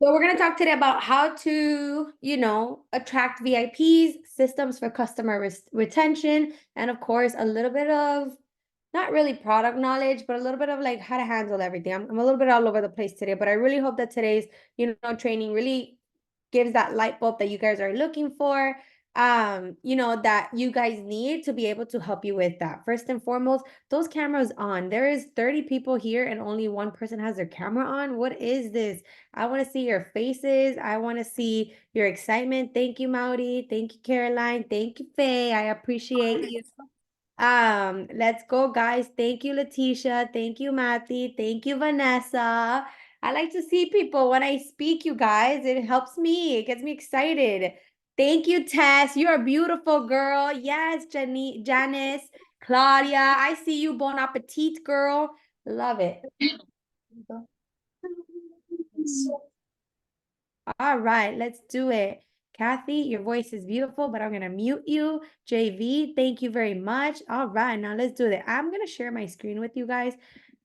So we're going to talk today about how to, attract VIPs, systems for customer retention, and of course, a little bit of not really product knowledge, but a little bit of like how to handle everything. I'm a little bit all over the place today, but I really hope that today's, training really gives that light bulb that you guys are looking for, that you guys need to be able to help you with that. First and foremost, those cameras on. There is 30 people here and only one person has their camera on. What is this? I want to see your faces. I want to see your excitement. Thank you, Maudie. Thank you, Caroline. Thank you, Faye. I appreciate you. Let's go, guys. Thank you, Letitia. Thank you, Matty. Thank you, Vanessa. I like to see people when I speak, you guys. It helps me. It gets me excited. Thank you, Tess. You're a beautiful girl. Yes, Jenny, Janice, Claudia. I see you. Bon appetit, girl. Love it. All right, let's do it. Kathy, your voice is beautiful, but I'm going to mute you. JV, thank you very much. All right, now let's do it. I'm going to share my screen with you guys.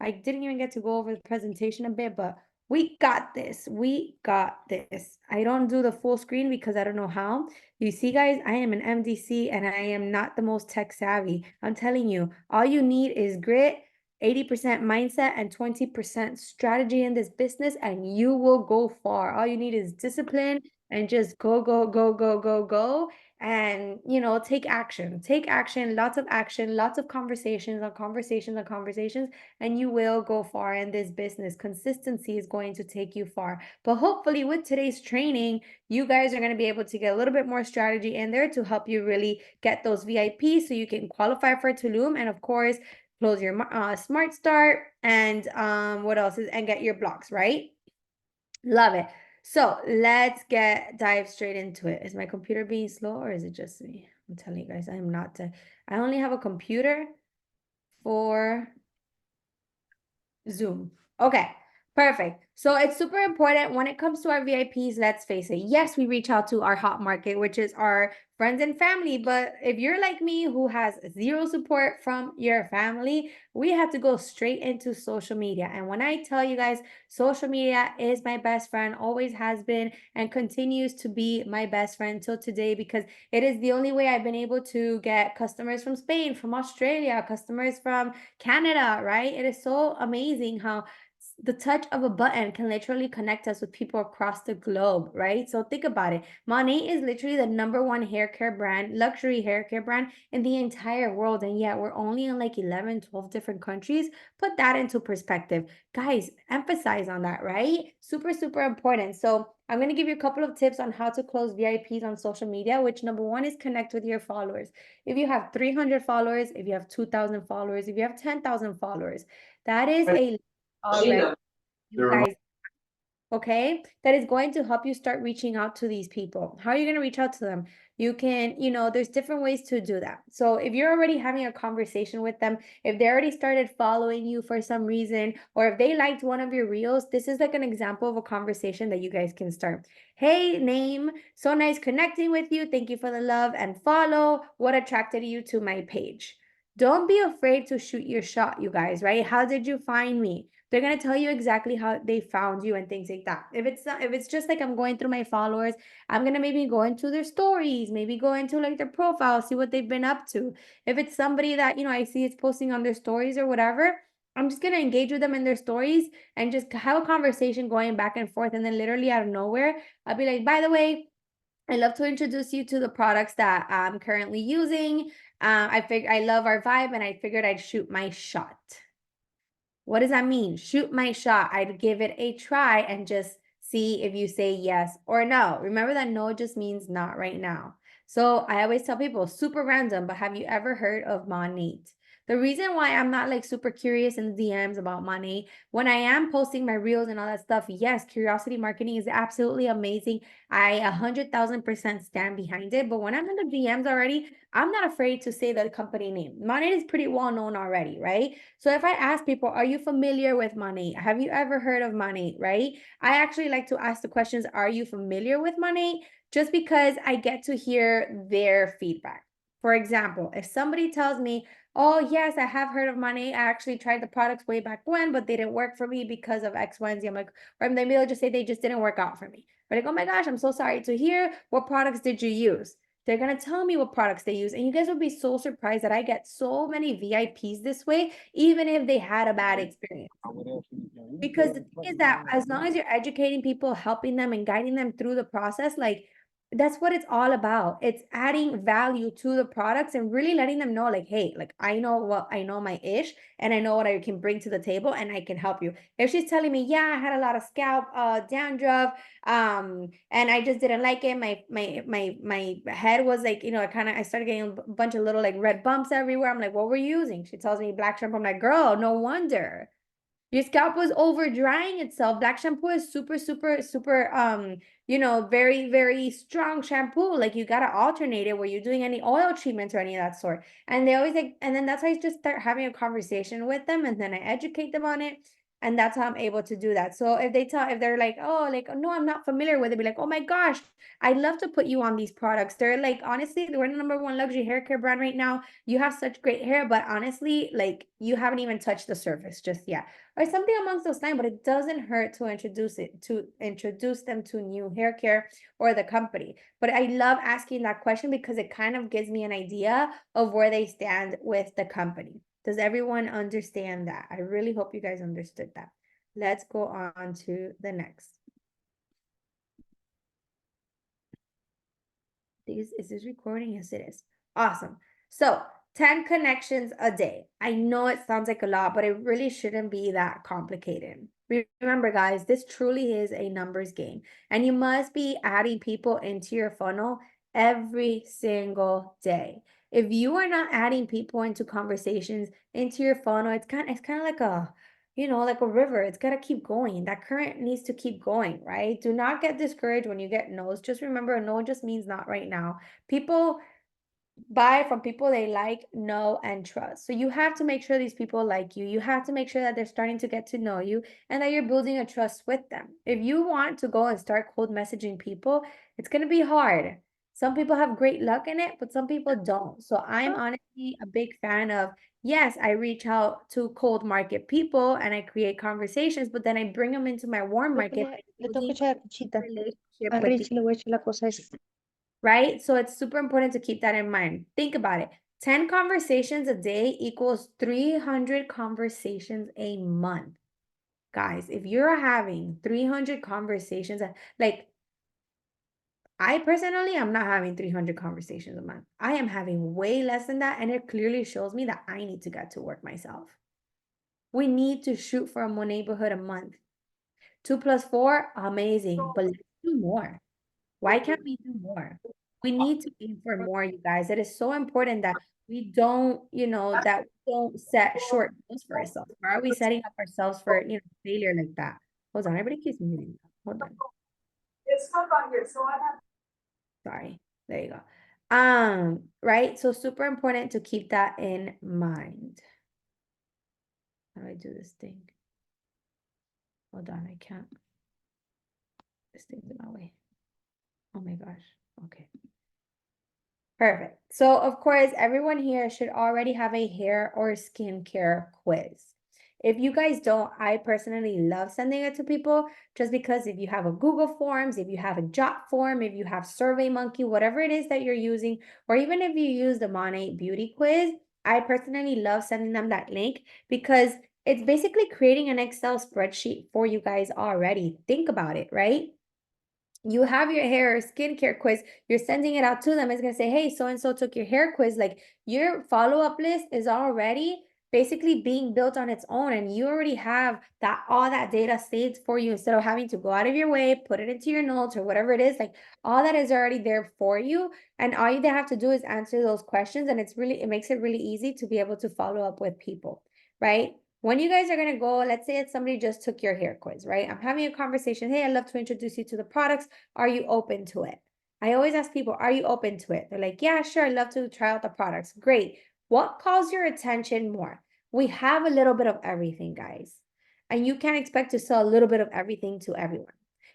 I didn't even get to go over the presentation a bit, but we got this. We got this. I don't do the full screen because I don't know how. You see, guys, I am an MDC and I am not the most tech savvy. I'm telling you, all you need is grit, 80% mindset and 20% strategy in this business, and you will go far. All you need is discipline and just go, go, go, go, go, go. And, take action. Take action, lots of conversations on conversations on conversations, and you will go far in this business. Consistency is going to take you far. But hopefully, with today's training, you guys are going to be able to get a little bit more strategy in there to help you really get those VIPs so you can qualify for Tulum. And of course, close your smart start, and what else is, and get your blocks, right? Love it. So let's dive straight into it. Is my computer being slow or is it just me? I'm telling you guys, I am not. I only have a computer for Zoom. Okay, perfect. So it's super important when it comes to our VIPs, let's face it. Yes, we reach out to our hot market, which is our friends and family. But if you're like me who has zero support from your family, we have to go straight into social media. And when I tell you guys, social media is my best friend, always has been, and continues to be my best friend till today, because it is the only way I've been able to get customers from Spain, from Australia, customers from Canada, right? It is so amazing how the touch of a button can literally connect us with people across the globe, right? So think about it. Monat is literally the #1 hair care brand, luxury hair care brand in the entire world. And yet we're only in like 11, 12 different countries. Put that into perspective. Guys, emphasize on that, right? Super, super important. So I'm going to give you a couple of tips on how to close VIPs on social media, which #1 is connect with your followers. If you have 300 followers, if you have 2,000 followers, if you have 10,000 followers, that is a already, you guys, okay, that is going to help you start reaching out to these people. How are you going to reach out to them? You can, there's different ways to do that. So if you're already having a conversation with them, if they already started following you for some reason, or if they liked one of your reels, this is like an example of a conversation that you guys can start. Hey, name, so nice connecting with you. Thank you for the love and follow. What attracted you to my page? Don't be afraid to shoot your shot, you guys, right? How did you find me? They're gonna tell you exactly how they found you and things like that. If it's just like I'm going through my followers, I'm gonna maybe go into their stories, maybe go into like their profile, see what they've been up to. If it's somebody that I see is posting on their stories or whatever, I'm just gonna engage with them in their stories and just have a conversation going back and forth. And then literally out of nowhere, I'll be like, by the way, I'd love to introduce you to the products that I'm currently using. I love our vibe, and I figured I'd shoot my shot. What does that mean? Shoot my shot. I'd give it a try and just see if you say yes or no. Remember that no just means not right now. So I always tell people, super random, but have you ever heard of Monat? The reason why I'm not like super curious in the DMs about Monat, when I am posting my reels and all that stuff, yes, curiosity marketing is absolutely amazing. I 100,000% stand behind it. But when I'm in the DMs already, I'm not afraid to say the company name. Monat is pretty well known already, right? So if I ask people, are you familiar with Monat? Have you ever heard of Monat, right? I actually like to ask the questions, are you familiar with Monat? Just because I get to hear their feedback. For example, if somebody tells me, oh, yes, I have heard of Money. I actually tried the products way back when, but they didn't work for me because of X, Y, and Z. I'm like, or maybe they'll just say they just didn't work out for me. But like, oh my gosh, I'm so sorry to hear. What products did you use? They're going to tell me what products they use. And you guys will be so surprised that I get so many VIPs this way, even if they had a bad experience. Because the thing is that as long as you're educating people, helping them and guiding them through the process, like that's what it's all about. It's adding value to the products and really letting them know, like, hey, like I know what I know my ish and I know what I can bring to the table and I can help you. If she's telling me, yeah, I had a lot of scalp dandruff, and I just didn't like it. My head was like, I started getting a bunch of little like red bumps everywhere. I'm like, what were you using? She tells me black shampoo. I'm like, girl, no wonder. Your scalp was over drying itself. Black shampoo is super, super, super, very, very strong shampoo. Like you gotta alternate it where you're doing any oil treatments or any of that sort. And they always like, and then that's how I just start having a conversation with them and then I educate them on it. And that's how I'm able to do that. So if they're like, oh, like, no, I'm not familiar with it, be like, oh my gosh, I'd love to put you on these products. They're like, honestly, we're the #1 luxury hair care brand right now. You have such great hair, but honestly, like you haven't even touched the surface just yet or something amongst those lines, but it doesn't hurt to introduce them to new hair care or the company. But I love asking that question because it kind of gives me an idea of where they stand with the company. Does everyone understand that? I really hope you guys understood that. Let's go on to the next. Is this recording? Yes, it is. Awesome. So 10 connections a day. I know it sounds like a lot, but it really shouldn't be that complicated. Remember, guys, this truly is a numbers game, and you must be adding people into your funnel every single day. If you are not adding people into conversations into your funnel, it's kind of like like a river. It's got to keep going. That current needs to keep going, right? Do not get discouraged when you get no's. Just remember, a no just means not right now. People buy from people they like, know, and trust. So you have to make sure these people like you. You have to make sure that they're starting to get to know you and that you're building a trust with them. If you want to go and start cold messaging people, it's going to be hard. Some people have great luck in it, but some people don't. So I'm honestly a big fan of, yes, I reach out to cold market people and I create conversations, but then I bring them into my warm market, Le tengo que echar a relationship A with Richie le voy a echar la cosa esa. right? So it's super important to keep that in mind. Think about it. 10 conversations a day equals 300 conversations a month. Guys, if you're having 300 conversations, like I personally am not having 300 conversations a month. I am having way less than that. And it clearly shows me that I need to get to work myself. We need to shoot for a neighborhood a month. 2 + 4, amazing. But let's do more. Why can't we do more? We need to aim for more, you guys. It is so important that we don't, set short goals for ourselves. Why are we setting up ourselves for, failure like that? Hold on, everybody keeps muting. Hold on. It's stuck on here, so I have. Sorry. There you go. Right? So super important to keep that in mind. How do I do this thing? Hold on, I can't. This thing's in my way. Oh my gosh. Okay. Perfect. So of course, everyone here should already have a hair or skincare quiz. If you guys don't, I personally love sending it to people just because if you have a Google Forms, if you have a Jot form, if you have SurveyMonkey, whatever it is that you're using, or even if you use the Monat Beauty Quiz, I personally love sending them that link because it's basically creating an Excel spreadsheet for you guys already. Think about it, right? You have your hair or skincare quiz, you're sending it out to them. It's going to say, hey, so-and-so took your hair quiz. Like your follow-up list is already basically being built on its own. And you already have all that data saved for you instead of having to go out of your way, put it into your notes or whatever it is. Like all that is already there for you. And all they have to do is answer those questions. And it makes it really easy to be able to follow up with people, right? When you guys are going to go, let's say it's somebody just took your hair quiz, right? I'm having a conversation. Hey, I'd love to introduce you to the products. Are you open to it? I always ask people, are you open to it? They're like, yeah, sure. I'd love to try out the products. Great. What calls your attention more? We have a little bit of everything, guys. And you can't expect to sell a little bit of everything to everyone.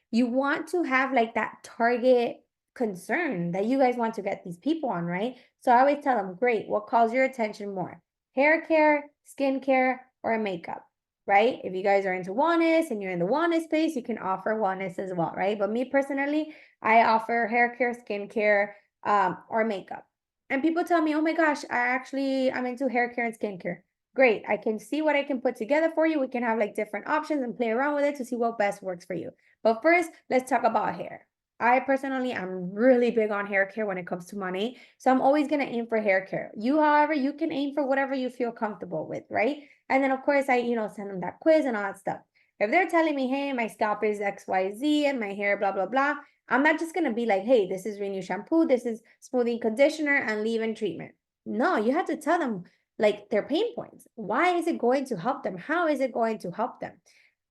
You want to have like that target concern that you guys want to get these people on, right? So I always tell them, great, what calls your attention more? Hair care, skin care, or makeup, right? If you guys are into wellness and you're in the wellness space, you can offer wellness as well, right? But me personally, I offer hair care, skin care, or makeup. And people tell me, oh my gosh, I'm into hair care and skincare. Great, I can see what I can put together for you. We can have like different options and play around with it to see what best works for you. But first, let's talk about hair. I personally am really big on hair care when it comes to money. So I'm always going to aim for hair care. You, however, you can aim for whatever you feel comfortable with, right? And then of course I, send them that quiz and all that stuff. If they're telling me, hey, my scalp is XYZ and my hair, blah, blah, blah, I'm not just going to be like, hey, this is Renew shampoo, this is smoothing conditioner and leave-in treatment. No, you have to tell them like their pain points. Why is it going to help them? How is it going to help them?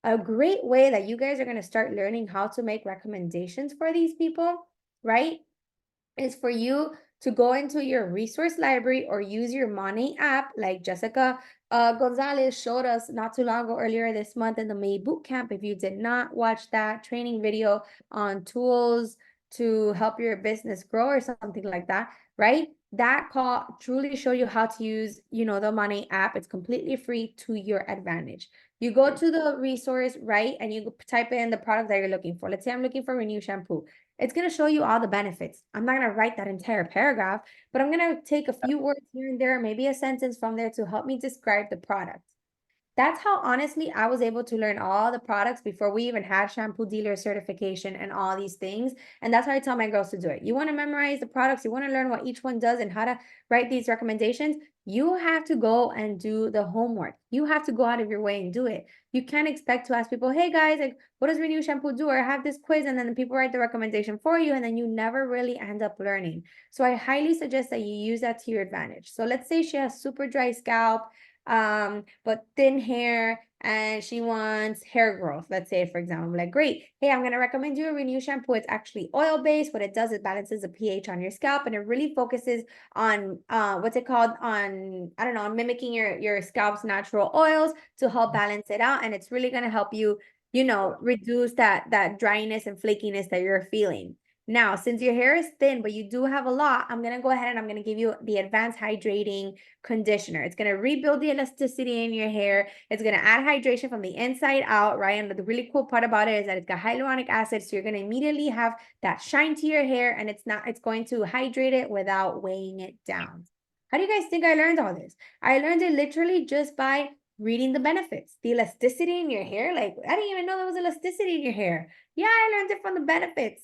A great way that you guys are going to start learning how to make recommendations for these people, right, is for you to go into your resource library or use your Money app, like Jessica Gonzalez showed us not too long ago, earlier this month in the May Bootcamp. If you did not watch that training video on tools to help your business grow or something like that, right? That call truly show you how to use, the Money app. It's completely free to your advantage. You go to the resource, right? And you type in the product that you're looking for. Let's say I'm looking for Renew shampoo. It's going to show you all the benefits. I'm not going to write that entire paragraph, but I'm going to take a few words here and there, maybe a sentence from there to help me describe the product. That's how honestly I was able to learn all the products before we even had shampoo dealer certification and all these things. And that's how I tell my girls to do it. You want to memorize the products, you want to learn what each one does and how to write these recommendations. You have to go and do the homework. You have to go out of your way and do it. You can't expect to ask people, hey guys, like, what does Renew shampoo do? Or I have this quiz, and then the people write the recommendation for you, and then you never really end up learning. So I highly suggest that you use that to your advantage. So let's say she has super dry scalp, but thin hair, and she wants hair growth. Let's say, for example, I'm like, great, hey, I'm going to recommend you a Renew shampoo. It's actually oil-based. What it does, it balances the pH on your scalp, and it really focuses on, what's it called? On, I don't know, mimicking your scalp's natural oils to help balance it out. And it's really going to help you, reduce that dryness and flakiness that you're feeling. Now, since your hair is thin, but you do have a lot, I'm going to go ahead and I'm going to give you the Advanced Hydrating Conditioner. It's going to rebuild the elasticity in your hair. It's going to add hydration from the inside out, right? And the really cool part about it is that it's got hyaluronic acid. So you're going to immediately have that shine to your hair, and it's going to hydrate it without weighing it down. How do you guys think I learned all this? I learned it literally just by reading the benefits. The elasticity in your hair, like, I didn't even know there was elasticity in your hair. Yeah, I learned it from the benefits.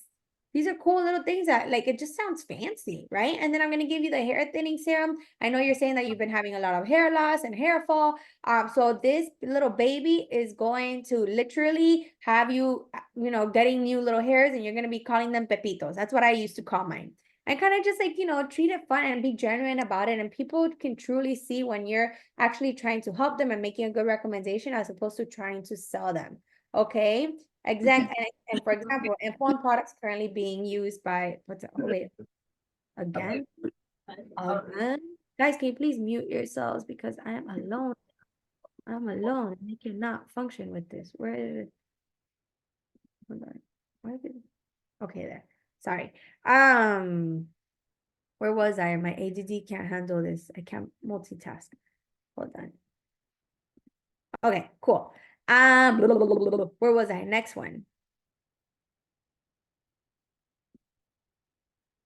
These are cool little things that, like, it just sounds fancy, right? And then I'm going to give you the hair thinning serum. I know you're saying that you've been having a lot of hair loss and hair fall. So this little baby is going to literally have you, getting new little hairs, and you're going to be calling them pepitos. That's what I used to call mine. And kind of just like, treat it fun and be genuine about it. And people can truly see when you're actually trying to help them and making a good recommendation as opposed to trying to sell them. Okay. Exactly. And for example, F1 products currently being used by, wait, again? Guys, can you please mute yourselves because I am alone. I'm alone. I cannot function with this. Where is it? Hold on. Where is it? Okay, there. Sorry. Where was I? My ADD can't handle this. I can't multitask. Hold on. Okay, cool. Where was I? Next one.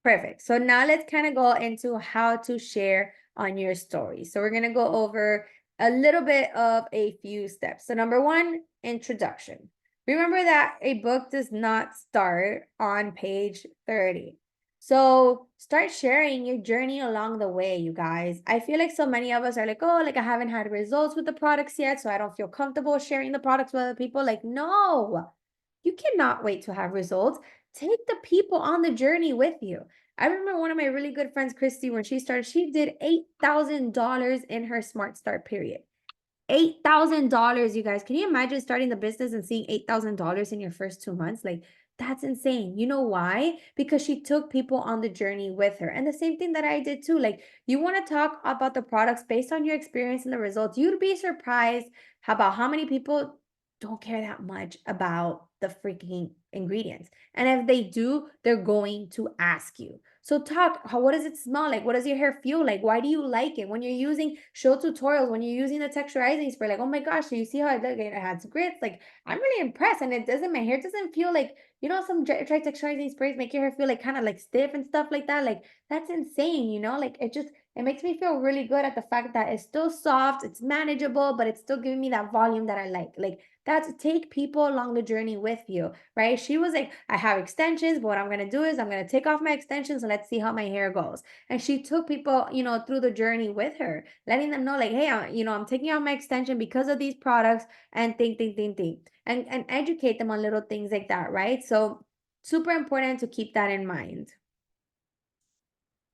Perfect. So now let's kind of go into how to share on your story. So we're going to go over a little bit of a few steps. So number one, introduction. Remember that a book does not start on page 30. So start sharing your journey along the way, you guys. I feel like so many of us are like, oh, like I haven't had results with the products yet, so I don't feel comfortable sharing the products with other people. Like, no, you cannot wait to have results. Take the people on the journey with you. I remember one of my really good friends, Christy, when she started, she did $8,000 in her Smart Start period. $8,000, you guys. Can you imagine starting the business and seeing $8,000 in your first 2 months? Like, that's insane. You know why? Because she took people on the journey with her. And the same thing that I did too. Like, you want to talk about the products based on your experience and the results. You'd be surprised about how many people don't care that much about the freaking ingredients. And if they do, they're going to ask you. So talk, what does it smell like? What does your hair feel like? Why do you like it? When you're using, show tutorials, when you're using the texturizing spray, like, oh my gosh, do you see how it has grits? Like, I'm really impressed. And it doesn't, my hair doesn't feel like, some dry texturizing sprays make your hair feel like kind of like stiff and stuff like that. Like, that's insane, like it makes me feel really good at the fact that it's still soft, it's manageable, but it's still giving me that volume that I like. Like, that's take people along the journey with you, right? She was like, I have extensions, but what I'm going to do is I'm going to take off my extensions and let's see how my hair goes. And she took people, through the journey with her, letting them know like, hey, I'm taking out my extension because of these products and think. And educate them on little things like that, right? So super important to keep that in mind.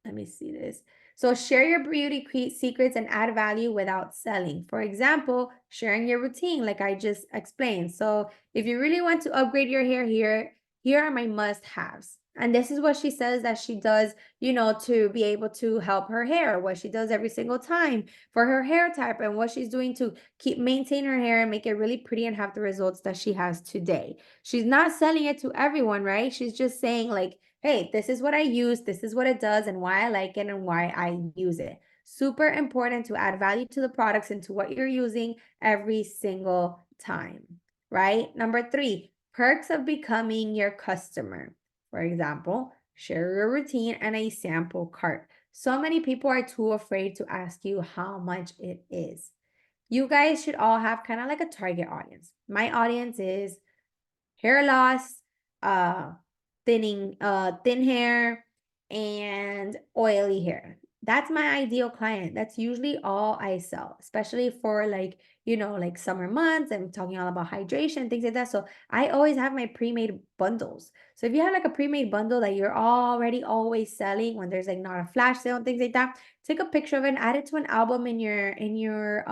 Let me see this. So share your beauty secrets and add value without selling. For example, sharing your routine, like I just explained. So if you really want to upgrade your hair, here are my must-haves. And this is what she says that she does, to be able to help her hair, what she does every single time for her hair type, and what she's doing to maintain her hair and make it really pretty and have the results that she has today. She's not selling it to everyone, right? She's just saying like, hey, this is what I use, this is what it does, and why I like it and why I use it. Super important to add value to the products and to what you're using every single time, right? Number 3, perks of becoming your customer. For example, share your routine and a sample cart. So many people are too afraid to ask you how much it is. You guys should all have kind of like a target audience. My audience is hair loss, thin hair, and oily hair. That's my ideal client. That's usually all I sell, especially for like, like summer months. I'm talking all about hydration, things like that. So I always have my pre-made bundles. So if you have like a pre-made bundle that you're already always selling when there's like not a flash sale and things like that, take a picture of it and add it to an album in your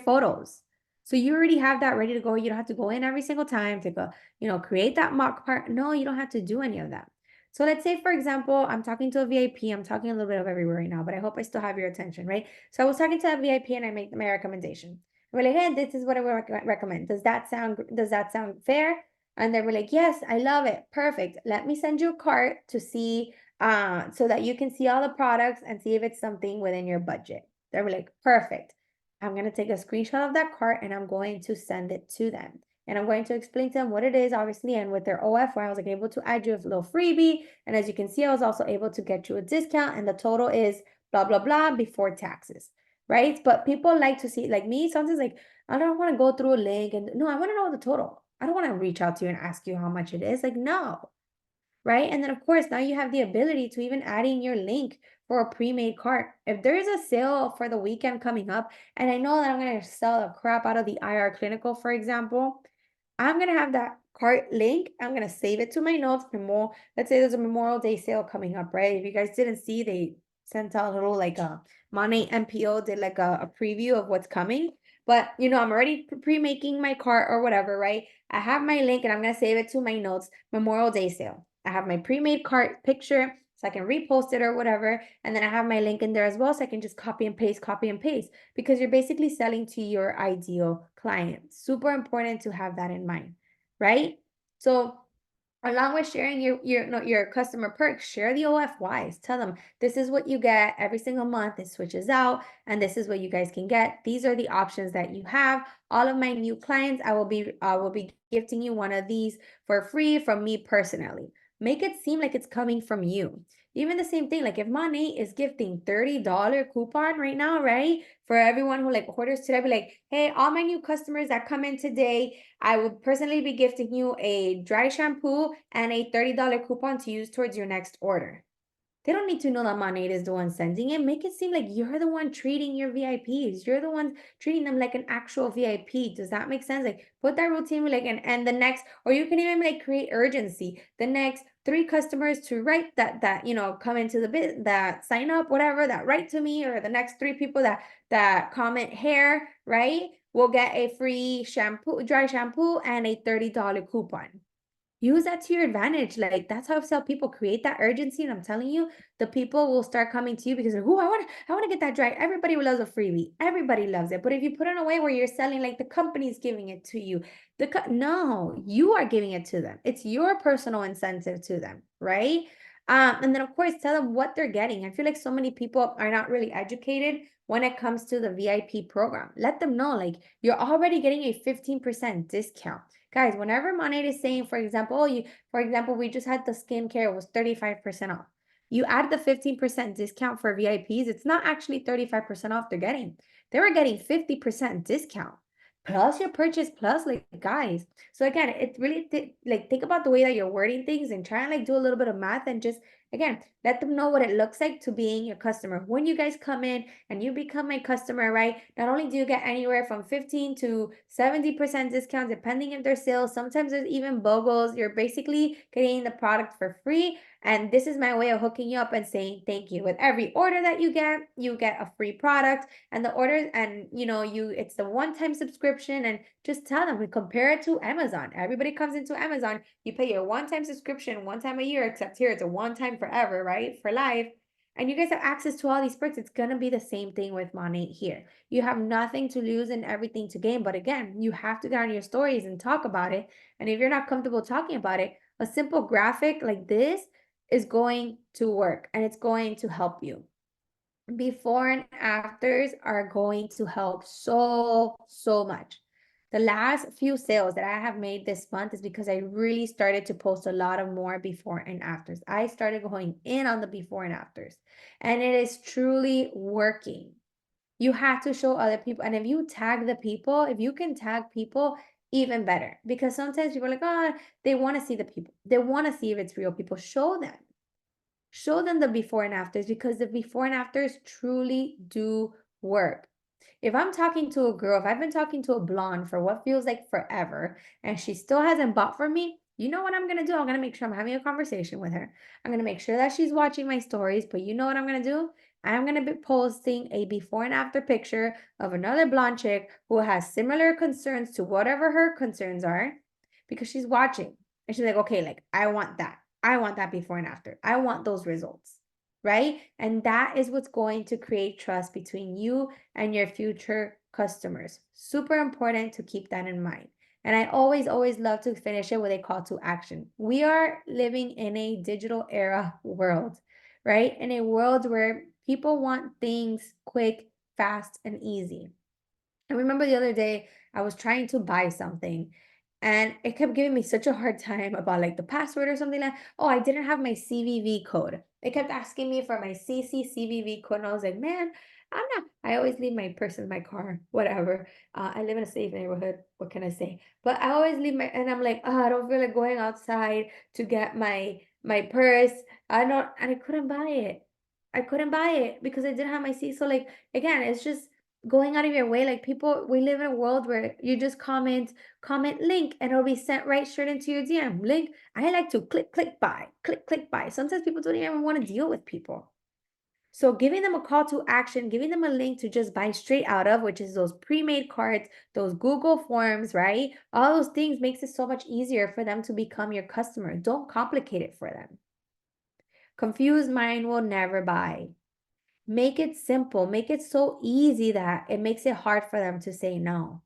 photos. So you already have that ready to go. You don't have to go in every single time to go, create that mock part. No, you don't have to do any of that. So let's say, for example, I'm talking to a VIP. I'm talking a little bit of everywhere right now, but I hope I still have your attention, right? So I was talking to a VIP and I make my recommendation. We're like, hey, this is what I would recommend. Does that sound fair? And they were like, yes, I love it. Perfect. Let me send you a cart to see, so that you can see all the products and see if it's something within your budget. They were like, perfect. I'm going to take a screenshot of that cart and I'm going to send it to them. And I'm going to explain to them what it is, obviously, and with their OF, where I was like able to add you a little freebie. And as you can see, I was also able to get you a discount, and the total is blah, blah, blah before taxes, right? But people like to see, like me, sometimes like, I don't want to go through a link and no, I want to know the total. I don't want to reach out to you and ask you how much it is. Like, no, right? And then of course, now you have the ability to even add in your link for a pre-made cart. If there's a sale for the weekend coming up, and I know that I'm going to sell the crap out of the IR Clinical, for example, I'm going to have that cart link. I'm going to save it to my notes. Let's say there's a Memorial Day sale coming up, right? If you guys didn't see, they sent out a little like a Money MPO did like a preview of what's coming. But, I'm already pre-making my cart or whatever, right? I have my link and I'm going to save it to my notes, Memorial Day sale. I have my pre-made cart picture so I can repost it or whatever. And then I have my link in there as well. So I can just copy and paste, because you're basically selling to your ideal client. Super important to have that in mind, right? So along with sharing your customer perks, share the OFYs. Tell them this is what you get every single month. It switches out, and this is what you guys can get. These are the options that you have. All of my new clients, I will be gifting you one of these for free from me personally. Make it seem like it's coming from you. Even the same thing, like if Monat is gifting $30 coupon right now, right? For everyone who like orders today, be like, hey, all my new customers that come in today, I will personally be gifting you a dry shampoo and a $30 coupon to use towards your next order. They don't need to know that Monat is the one sending it. Make it seem like you're the one treating your VIPs. You're the one treating them like an actual VIP. Does that make sense? Like put that routine like and the next, or you can even like create urgency. The next 3 customers to write that come into the bit, that sign up, whatever, that write to me, or the next 3 people that comment hair, right, will get a free shampoo, dry shampoo, and a $30 coupon. use that to your advantage. Like, that's how salespeople create that urgency. And I'm telling you, the people will start coming to you because oh, I want to get that dry. Everybody loves a freebie. Everybody loves it. But if you put it in a way where you're selling, like the company's giving it to you, no, you are giving it to them. It's your personal incentive to them, right? And then of course tell them what they're getting. I feel like so many people are not really educated when it comes to the VIP program. Let them know, like, you're already getting a 15% discount. Guys, whenever Monat is saying, for example, we just had the skincare, it was 35% off. You add the 15% discount for VIPs, it's not actually 35% off they're getting. They were getting 50% discount plus your purchase plus, like, guys. So again, it really like, think about the way that you're wording things and try and like do a little bit of math and just again let them know what it looks like to being your customer. When you guys come in and you become my customer, right, not only do you get anywhere from 15 to 70% discount depending if there's sales, sometimes there's even BOGOs. You're basically getting the product for free, and this is my way of hooking you up and saying thank you. With every order that you get a free product, and the orders, and it's the one-time subscription. And just tell them, we compare it to Amazon. Everybody comes into Amazon, you pay your one-time subscription one time a year, except here it's a one-time forever, right, for life. And you guys have access to all these perks. It's gonna be the same thing with Monat here. You have nothing to lose and everything to gain. But again, you have to get on your stories and talk about it. And if you're not comfortable talking about it, a simple graphic like this is going to work, and it's going to help you. Before and afters are going to help so much. The last few sales that I have made this month is because I really started to post a lot of more before and afters. I started going in on the before and afters, and it is truly working. You have to show other people. And if you tag the people, if you can tag people, even better. Because sometimes people are like, oh, they want to see the people. They want to see if it's real people. Show them. Show them the before and afters, because the before and afters truly do work. If I'm talking to a girl, if I've been talking to a blonde for what feels like forever, and she still hasn't bought from me, you know what I'm going to do? I'm going to make sure I'm having a conversation with her. I'm going to make sure that she's watching my stories. But you know what I'm going to do? I'm going to be posting a before and after picture of another blonde chick who has similar concerns to whatever her concerns are, because she's watching. And she's like, okay, like, I want that. I want that before and after. I want those results, right? And that is what's going to create trust between you and your future customers. Super important to keep that in mind. And I always love to finish it with a call to action. We are living in a digital era world, right? In a world where people want things quick, fast, and easy. I remember the other day I was trying to buy something, and it kept giving me such a hard time about like the password or something like, oh, I didn't have my CVV code. It kept asking me for my CVV code. And I was like, man, I always leave my purse in my car, whatever. I live in a safe neighborhood. What can I say? But I always leave and I'm like, oh, I don't feel like going outside to get my purse. And I couldn't buy it. I couldn't buy it because I didn't have my C. So like, again, it's just going out of your way. Like, people, we live in a world where you just comment link and it'll be sent right straight into your DM. Link. I like to click buy. Sometimes people don't even want to deal with people. So giving them a call to action, giving them a link to just buy straight out of, which is those pre-made cards, those Google forms, right? All those things makes it so much easier for them to become your customer. Don't complicate it for them. Confused mind will never buy. Make it simple. Make it so easy that it makes it hard for them to say no,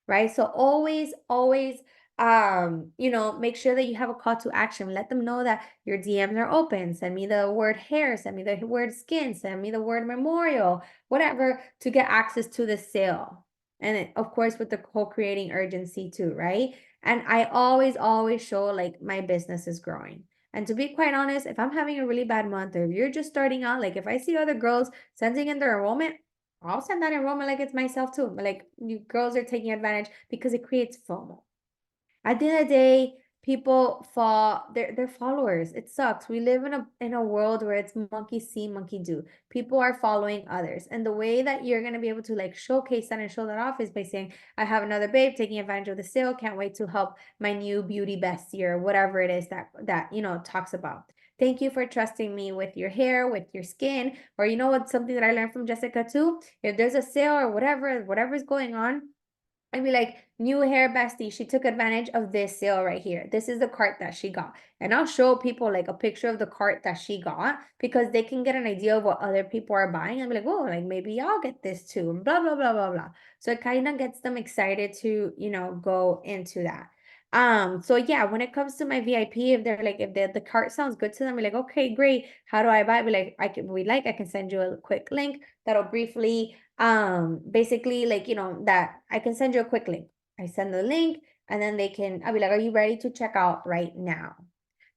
right? So always, make sure that you have a call to action. Let them know that your DMs are open. Send me the word hair, send me the word skin, send me the word memorial, whatever, to get access to the sale. And then, of course, with the co-creating urgency too, right? And I always show like my business is growing. And to be quite honest, if I'm having a really bad month, or if you're just starting out, like if I see other girls sending in their enrollment, I'll send that enrollment like it's myself too. But like, you girls are taking advantage because it creates FOMO. At the end of the day, people they're followers. It sucks. We live in a world where it's monkey see, monkey do. People are following others. And the way that you're gonna be able to like showcase that and show that off is by saying, I have another babe taking advantage of the sale. Can't wait to help my new beauty bestie, or whatever it is that talks about. Thank you for trusting me with your hair, with your skin, or you know what, something that I learned from Jessica too. If there's a sale or whatever's going on, I'd be like, new hair bestie, she took advantage of this sale right here. This is the cart that she got. And I'll show people like a picture of the cart that she got because they can get an idea of what other people are buying and be like, oh, like maybe I'll get this too, and blah, blah, blah, blah, blah. So it kind of gets them excited to, go into that. So yeah, when it comes to my VIP, if they're like, if the cart sounds good to them, we're like, okay, great. How do I buy it? Be like, I can send you a quick link that'll briefly basically like that I can send you a quick link. I send the link and then I'll be like, are you ready to check out right now?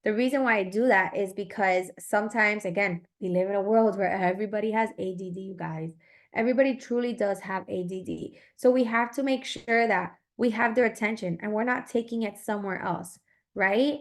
The reason why I do that is because sometimes, again, we live in a world where everybody has ADD, you guys. Everybody truly does have ADD. So we have to make sure that we have their attention and we're not taking it somewhere else, right?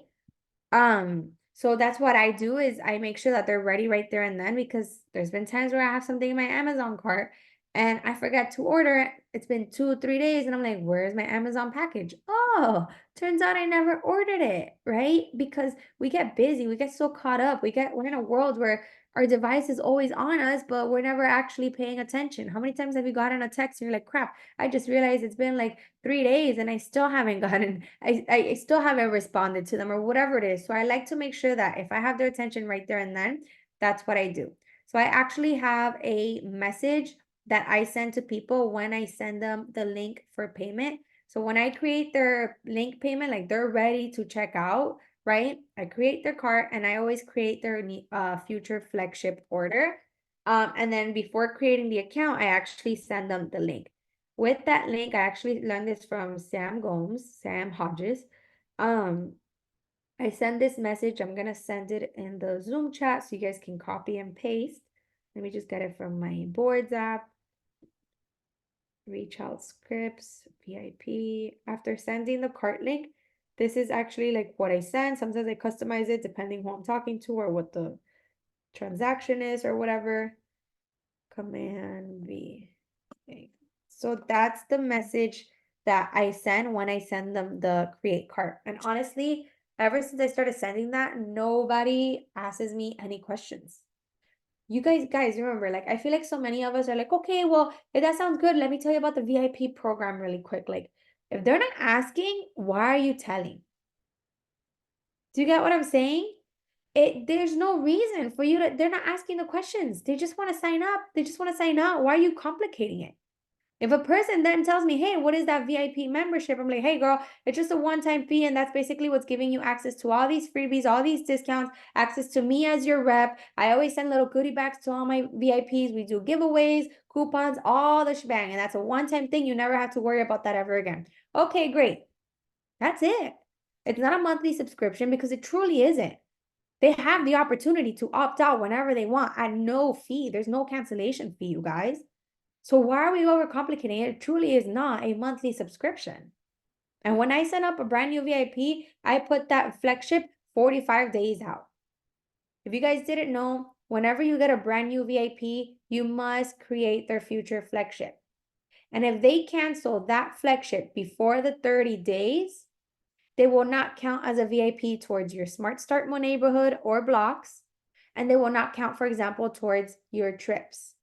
So that's what I do is I make sure that they're ready right there and then, because there's been times where I have something in my Amazon cart and I forget to order it. It's been 2-3 days and I'm like, where's my Amazon package? Oh, turns out I never ordered it, right? Because we get busy, we get so caught up. We're in a world where our device is always on us, but we're never actually paying attention. How many times have you gotten a text and you're like, crap, I just realized it's been like 3 days and I still haven't gotten, I still haven't responded to them or whatever it is. So I like to make sure that if I have their attention right there and then, that's what I do. So I actually have a message that I send to people when I send them the link for payment. So when I create their link payment, like they're ready to check out, right? I create their cart and I always create their future flagship order. And then before creating the account, I actually send them the link. With that link, I actually learned this from Sam Hodges. I send this message. I'm gonna send it in the Zoom chat so you guys can copy and paste. Let me just get it from my boards app. Reach out scripts, VIP. After sending the cart link, this is actually like what I send. Sometimes I customize it depending who I'm talking to or what the transaction is or whatever. Command V. Okay. So that's the message that I send when I send them the create cart. And honestly, ever since I started sending that, nobody asks me any questions. You guys remember, like, I feel like so many of us are like, okay, well, if that sounds good, let me tell you about the VIP program really quick. Like, if they're not asking, why are you telling? Do you get what I'm saying? There's no reason for you to, they're not asking the questions. They just want to sign up. They just want to sign up. Why are you complicating it? If a person then tells me, hey, what is that VIP membership? I'm like, hey, girl, it's just a one-time fee. And that's basically what's giving you access to all these freebies, all these discounts, access to me as your rep. I always send little goodie bags to all my VIPs. We do giveaways, coupons, all the shebang. And that's a one-time thing. You never have to worry about that ever again. Okay, great. That's it. It's not a monthly subscription because it truly isn't. They have the opportunity to opt out whenever they want at no fee. There's no cancellation fee, you guys. So why are we overcomplicating it? It truly is not a monthly subscription. And when I send up a brand new VIP, I put that flagship 45 days out. If you guys didn't know, whenever you get a brand new VIP, you must create their future flagship. And if they cancel that flagship before the 30 days, they will not count as a VIP towards your Smart Start Mo neighborhood or blocks. And they will not count, for example, towards your trips.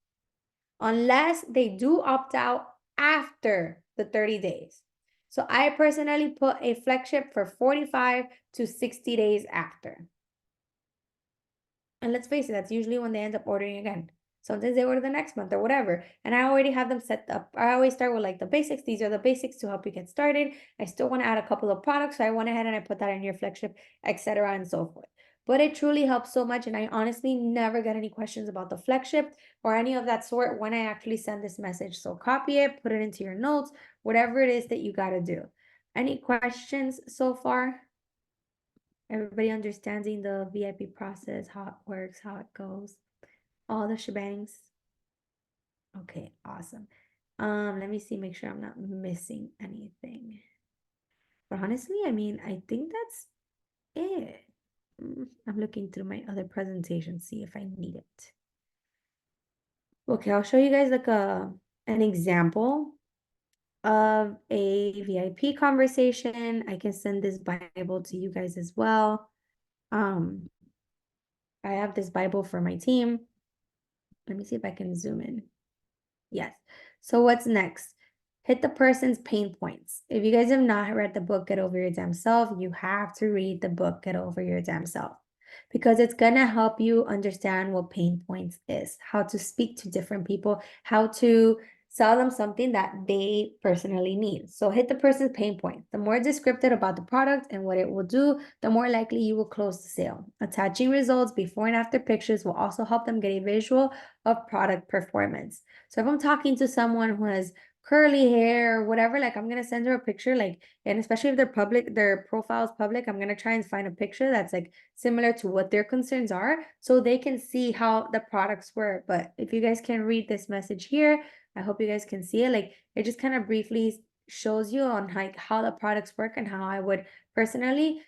Unless they do opt out after the 30 days. So I personally put a flagship for 45 to 60 days after. And let's face it, that's usually when they end up ordering again. Sometimes they order the next month or whatever. And I already have them set up. I always start with like the basics. These are the basics to help you get started. I still want to add a couple of products. So I went ahead and I put that in your flagship, etc. and so forth. But it truly helps so much. And I honestly never get any questions about the flagship or any of that sort when I actually send this message. So copy it, put it into your notes, whatever it is that you got to do. Any questions so far? Everybody understanding the VIP process, how it works, how it goes, all the shebangs. Okay, awesome. Let me see, make sure I'm not missing anything. But honestly, I mean, I think that's it. I'm looking through my other presentations, see if I need it. Okay, I'll show you guys like an example of a VIP conversation. I can send this Bible to you guys as well. I have this Bible for my team. Let me see if I can zoom in. Yes. So what's next? hit the person's pain points. If you guys have not read the book, Get Over Your Damn Self, you have to read the book, Get Over Your Damn Self, because it's going to help you understand what pain points is, how to speak to different people, how to sell them something that they personally need. So hit the person's pain point. The more descriptive about the product and what it will do, the more likely you will close the sale. Attaching results before and after pictures will also help them get a visual of product performance. So if I'm talking to someone who has curly hair or whatever, like I'm gonna send her a picture, like, and especially if they're public, their profile is public, I'm gonna try and find a picture that's like similar to what their concerns are so they can see how the products work. But if you guys can read this message here, I hope you guys can see it. Like it just kind of briefly shows you on like how the products work and how I would personally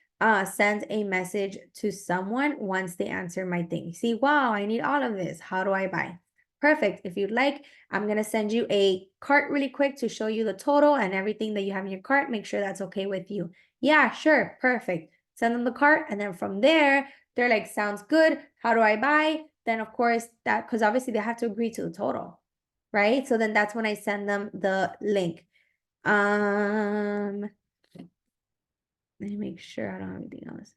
send a message to someone once they answer my thing. See, wow, I need all of this. How do I buy? Perfect. If you'd like, I'm going to send you a cart really quick to show you the total and everything that you have in your cart. Make sure that's okay with you. Yeah, sure. Perfect. Send them the cart. And then from there, they're like, sounds good. How do I buy? Then of course that, because obviously they have to agree to the total, right? So then that's when I send them the link. Let me make sure I don't have anything else.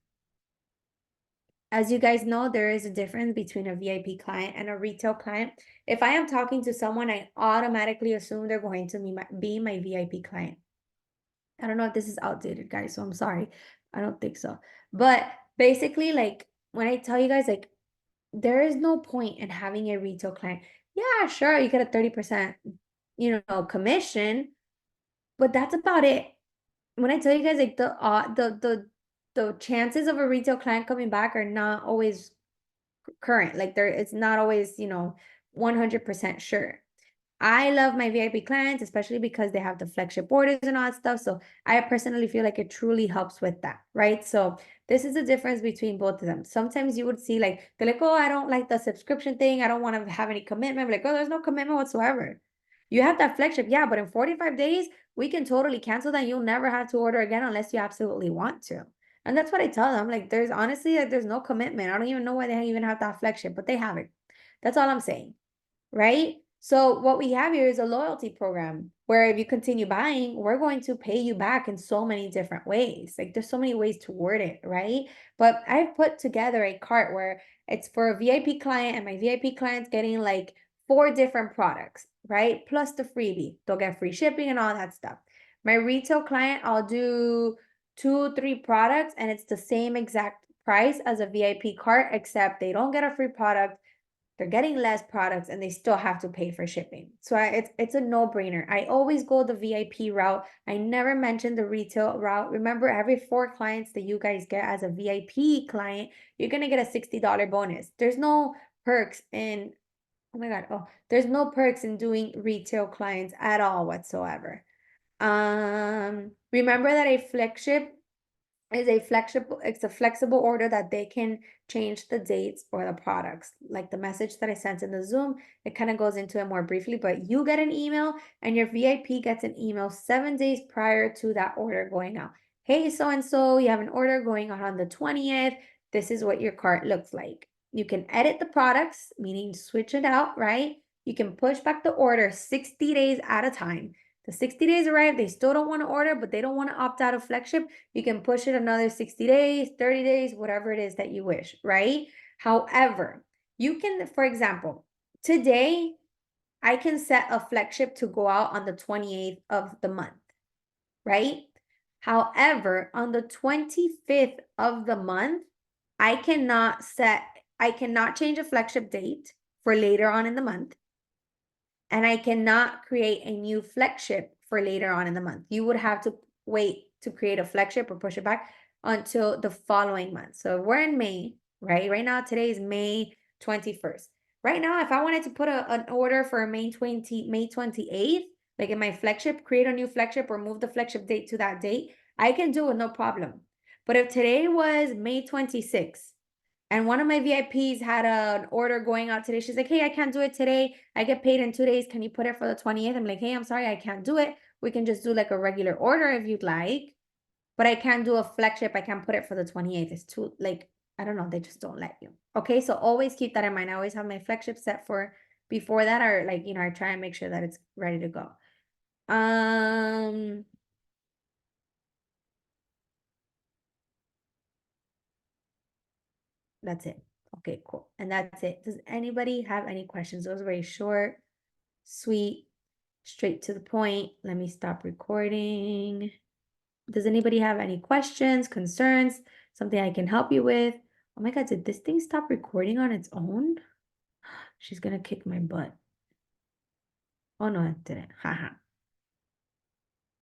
As you guys know, there is a difference between a VIP client and a retail client. If I am talking to someone, I automatically assume they're going to be my VIP client. I don't know if this is outdated, guys, so I'm sorry. I don't think so. But basically, like, when I tell you guys, like, there is no point in having a retail client. Yeah, sure, you get a 30%, commission, but that's about it. When I tell you guys, like, the chances of a retail client coming back are not always current. Like it's not always, 100% sure. I love my VIP clients, especially because they have the flagship orders and all that stuff. So I personally feel like it truly helps with that, right? So this is the difference between both of them. Sometimes you would see like, they're like, oh, I don't like the subscription thing. I don't want to have any commitment. Like, oh, there's no commitment whatsoever. You have that flagship, yeah, but in 45 days, we can totally cancel that. You'll never have to order again unless you absolutely want to. And that's what I tell them. Like, there's honestly, like, there's no commitment. I don't even know why they even have that flagship, but they have it. That's all I'm saying, right? So what we have here is a loyalty program where if you continue buying, we're going to pay you back in so many different ways. Like there's so many ways to word it, right? But I've put together a cart where it's for a VIP client and my VIP client's getting like 4 different products, right? Plus the freebie. They'll get free shipping and all that stuff. My retail client, I'll do 2, 3 products and it's the same exact price as a VIP cart, except they don't get a free product. They're getting less products and they still have to pay for shipping. So it's a no-brainer. I always go the VIP route. I never mention the retail route. Remember, every 4 clients that you guys get as a VIP client, you're going to get a $60 bonus. There's no perks in, oh my God, there's no perks in doing retail clients at all whatsoever. Remember that a flagship is it's a flexible order that they can change the dates or the products. Like the message that I sent in the Zoom, it kind of goes into it more briefly, but you get an email and your VIP gets an email 7 days prior to that order going out. Hey, so-and-so, you have an order going out on the 20th. This is what your cart looks like. You can edit the products, meaning switch it out, right? You can push back the order 60 days at a time. The 60 days arrive, they still don't want to order, but they don't want to opt out of flagship. You can push it another 60 days, 30 days, whatever it is that you wish, right? However, you can, for example, today, I can set a flagship to go out on the 28th of the month, right? However, on the 25th of the month, I cannot change a flagship date for later on in the month. And I cannot create a new flagship for later on in the month. You would have to wait to create a flagship or push it back until the following month. So we're in May, right? Right now, today is May 21st. Right now, if I wanted to put an order for May 28th, like in my flagship, create a new flagship or move the flagship date to that date, I can do it, no problem. But if today was May 26th, and one of my VIPs had an order going out today. She's like, hey, I can't do it today. I get paid in 2 days. Can you put it for the 20th? I'm like, hey, I'm sorry, I can't do it. We can just do like a regular order if you'd like. But I can't do a flagship. I can't put it for the 28th. It's too, like, I don't know. They just don't let you. Okay, so always keep that in mind. I always have my flagship set for before that, or like, I try and make sure that it's ready to go. Um. That's it. Okay, cool. And that's it. Does anybody have any questions? It was very short, sweet, straight to the point. Let me stop recording. Does anybody have any questions, concerns, something I can help you with? Oh my God, did this thing stop recording on its own? She's gonna kick my butt. Oh no, it didn't. Haha.